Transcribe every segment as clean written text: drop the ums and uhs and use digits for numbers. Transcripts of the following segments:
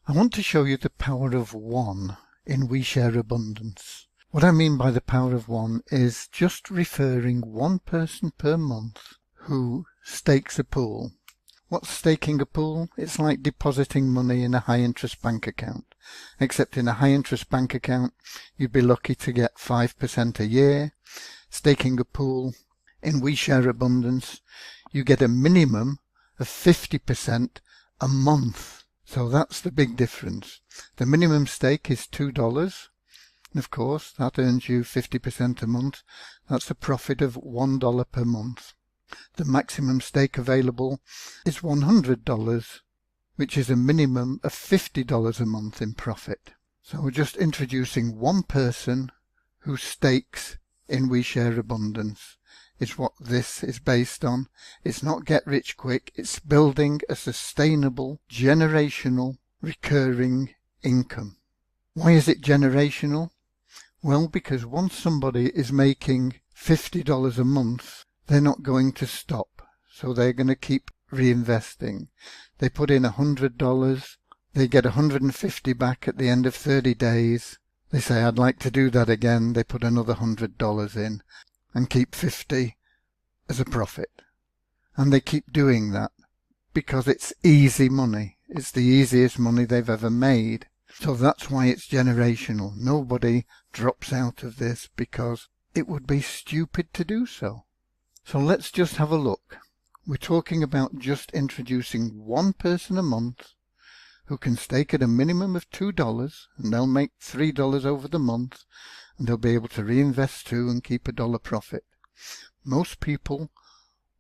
I want to show you the power of one in We Share Abundance. What I mean by the power of one is just referring one person per month who stakes a pool. What's staking a pool? It's like depositing money in a high interest bank account. Except in a high interest bank account, you'd be lucky to get 5% a year. Staking a pool in We Share Abundance, you get a minimum of 50% a month. So that's the big difference. The minimum stake is $2. And of course, that earns you 50% a month. That's a profit of $1 per month. The maximum stake available is $100, which is a minimum of $50 a month in profit. So we're just introducing one person who stakes in We Share Abundance. Is what this is based on. It's not get rich quick, it's building a sustainable, generational, recurring income. Why is it generational? Well, because once somebody is making $50 a month, they're not going to stop. So they're going to keep reinvesting. They put in $100, they get $150 back at the end of 30 days. They say, I'd like to do that again. They put another $100 in and keep 50 as a profit. And they keep doing that because it's easy money. It's the easiest money they've ever made. So that's why it's generational. Nobody drops out of this because it would be stupid to do so. So let's just have a look. We're talking about just introducing one person a month who can stake at a minimum of $2, and they'll make $3 over the month, and they'll be able to reinvest too and keep $1 profit. Most people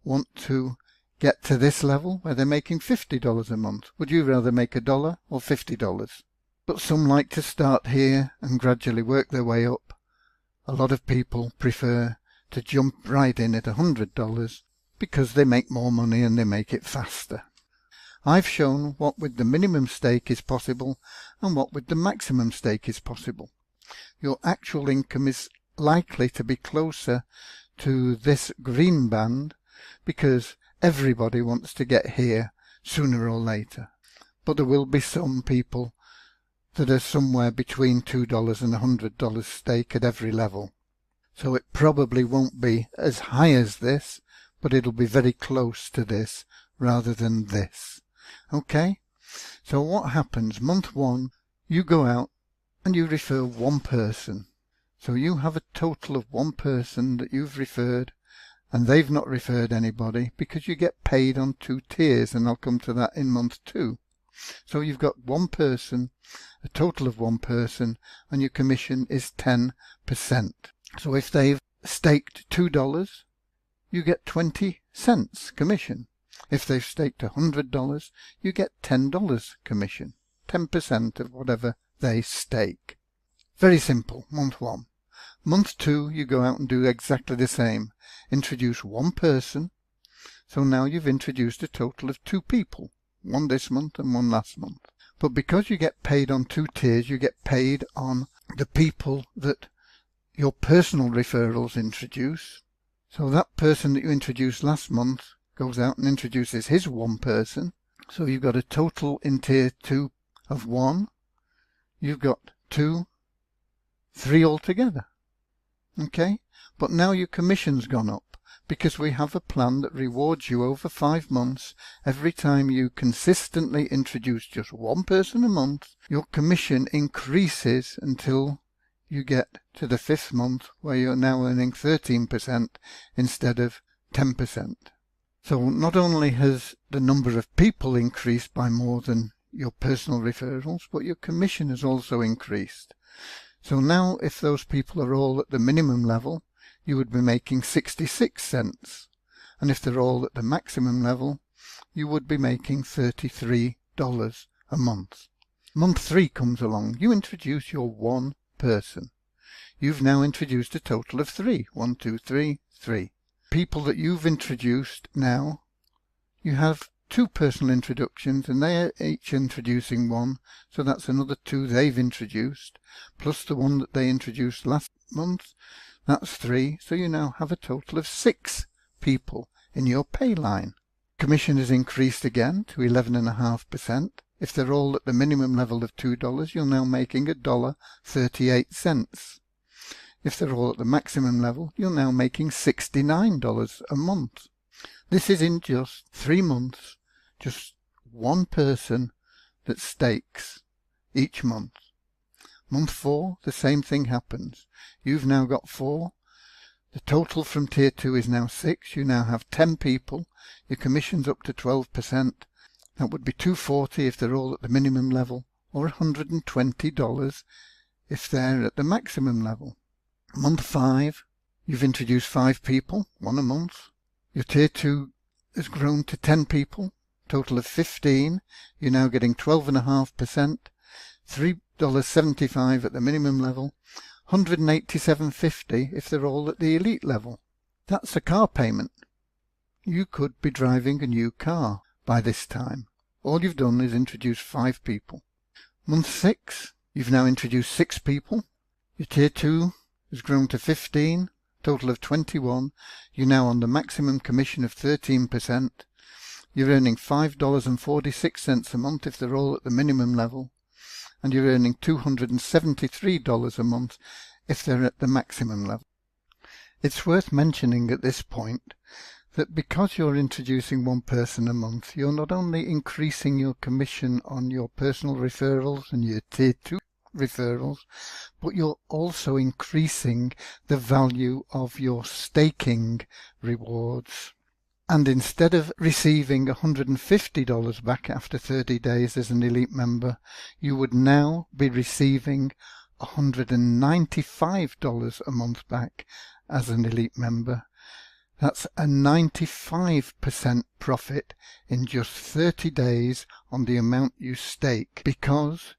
want to get to this level where they're making $50 a month. Would you rather make $1 or $50? But some like to start here and gradually work their way up. A lot of people prefer to jump right in at $100 because they make more money and they make it faster. I've shown what with the minimum stake is possible and what with the maximum stake is possible. Your actual income is likely to be closer to this green band because everybody wants to get here sooner or later. But there will be some people that are somewhere between $2 and $100 stake at every level. So it probably won't be as high as this, but it'll be very close to this rather than this. Okay? So what happens? Month one, you go out and you refer one person. So you have a total of one person that you've referred, and they've not referred anybody because you get paid on 2 tiers, and I'll come to that in month 2. So you've got one person, a total of one person, and your commission is 10%. So if they've staked $2, you get 20 cents commission. If they've staked $100, you get $10 commission, 10% of whatever they stake. Very simple, month 1. Month 2, you go out and do exactly the same. Introduce one person. So now you've introduced a total of 2 people, one this month and one last month. But because you get paid on 2 tiers, you get paid on the people that your personal referrals introduce. So that person that you introduced last month goes out and introduces his one person. So you've got a total in tier 2 of 1. You've got 2, 3 altogether. Okay? But now your commission's gone up because we have a plan that rewards you over 5 months. Every time you consistently introduce just one person a month, your commission increases until you get to the 5th month where you're now earning 13% instead of 10%. So not only has the number of people increased by more than your personal referrals, but your commission has also increased. So now if those people are all at the minimum level, you would be making 66 cents. And if they're all at the maximum level, you would be making $33 a month. Month 3 comes along. You introduce your one person. You've now introduced a total of 3. 1, 2, 3, 3. People that you've introduced now, you have 2 personal introductions and they are each introducing 1, so that's another 2 they've introduced, plus the one that they introduced last month, that's 3, so you now have a total of 6 people in your pay line. Commission has increased again to 11.5%. If they're all at the minimum level of $2, you're now making $1.38. If they're all at the maximum level, you're now making $69 a month. This is in just 3 months, just one person that stakes each month. Month 4, the same thing happens. You've now got 4. The total from Tier 2 is now 6. You now have 10 people. Your commission's up to 12%. That would be $240 if they're all at the minimum level, or $120 if they're at the maximum level. Month 5, you've introduced 5 people, 1 a month. Your Tier 2 has grown to 10 people, total of 15. You're now getting 12.5%, $3.75 at the minimum level, $187.50 if they're all at the elite level. That's a car payment. You could be driving a new car by this time. All you've done is introduce 5 people. Month 6, you've now introduced 6 people. Your Tier 2 has grown to 15, total of 21. You're now on the maximum commission of 13%. You're earning $5.46 a month if they're all at the minimum level, and you're earning $273 a month if they're at the maximum level. It's worth mentioning at this point that because you're introducing 1 person a month, you're not only increasing your commission on your personal referrals and your Tier 2 referrals, but you're also increasing the value of your staking rewards. And instead of receiving $150 back after 30 days as an elite member, you would now be receiving $195 a month back as an elite member. That's a 95% profit in just 30 days on the amount you stake, because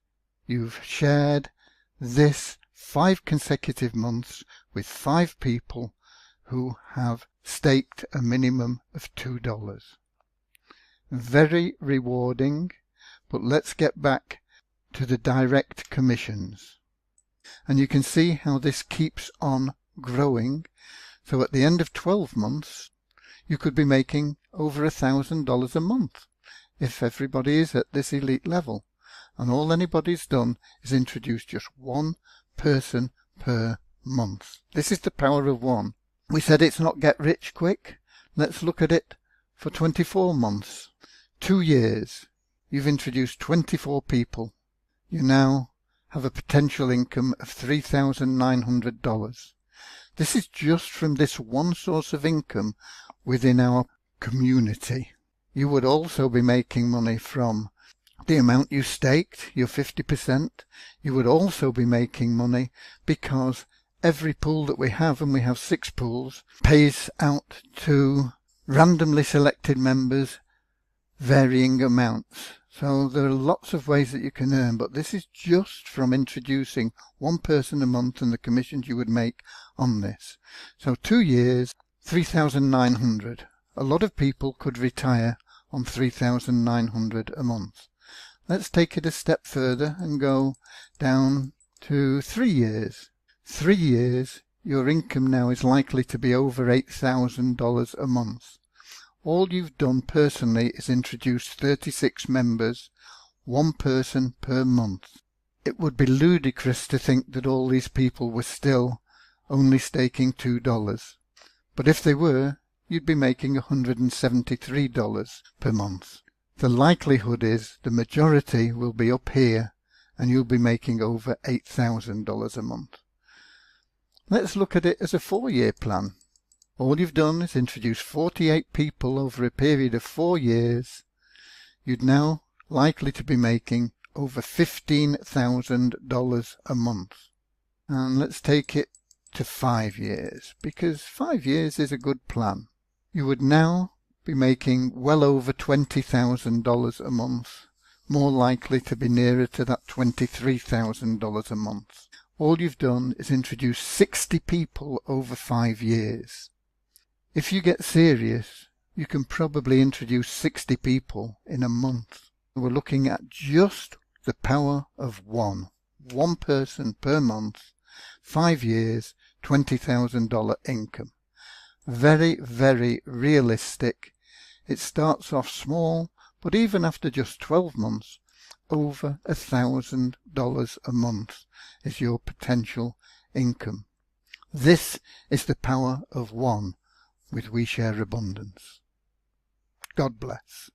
you've shared this 5 consecutive months with 5 people who have staked a minimum of $2. Very rewarding, but let's get back to the direct commissions. And you can see how this keeps on growing. So at the end of 12 months, you could be making over $1,000 a month if everybody is at this elite level. And all anybody's done is introduce just 1 person per month. This is the power of 1. We said it's not get rich quick. Let's look at it for 24 months. 2 years. You've introduced 24 people. You now have a potential income of $3,900. This is just from this one source of income within our community. You would also be making money from the amount you staked, your 50%. You would also be making money because every pool that we have, and we have 6 pools, pays out to randomly selected members varying amounts. So there are lots of ways that you can earn, but this is just from introducing 1 person a month and the commissions you would make on this. So 2 years, $3,900. A lot of people could retire on $3,900 a month. Let's take it a step further and go down to 3 years. 3 years, your income now is likely to be over $8,000 a month. All you've done personally is introduce 36 members, 1 person per month. It would be ludicrous to think that all these people were still only staking $2. But if they were, you'd be making $173 per month. The likelihood is the majority will be up here and you'll be making over $8,000 a month. Let's look at it as a 4-year plan. All you've done is introduce 48 people over a period of 4 years. You'd now likely to be making over $15,000 a month. And let's take it to 5 years, because 5 years is a good plan. You would now be making well over $20,000 a month, more likely to be nearer to that $23,000 a month. All you've done is introduce 60 people over 5 years. If you get serious, you can probably introduce 60 people in a month. We're looking at just the power of 1 person per month, 5 years, $20,000 income. Very, very realistic. It starts off small, but even after just 12 months, over $1,000 a month is your potential income. This is the power of one with We Share Abundance. God bless.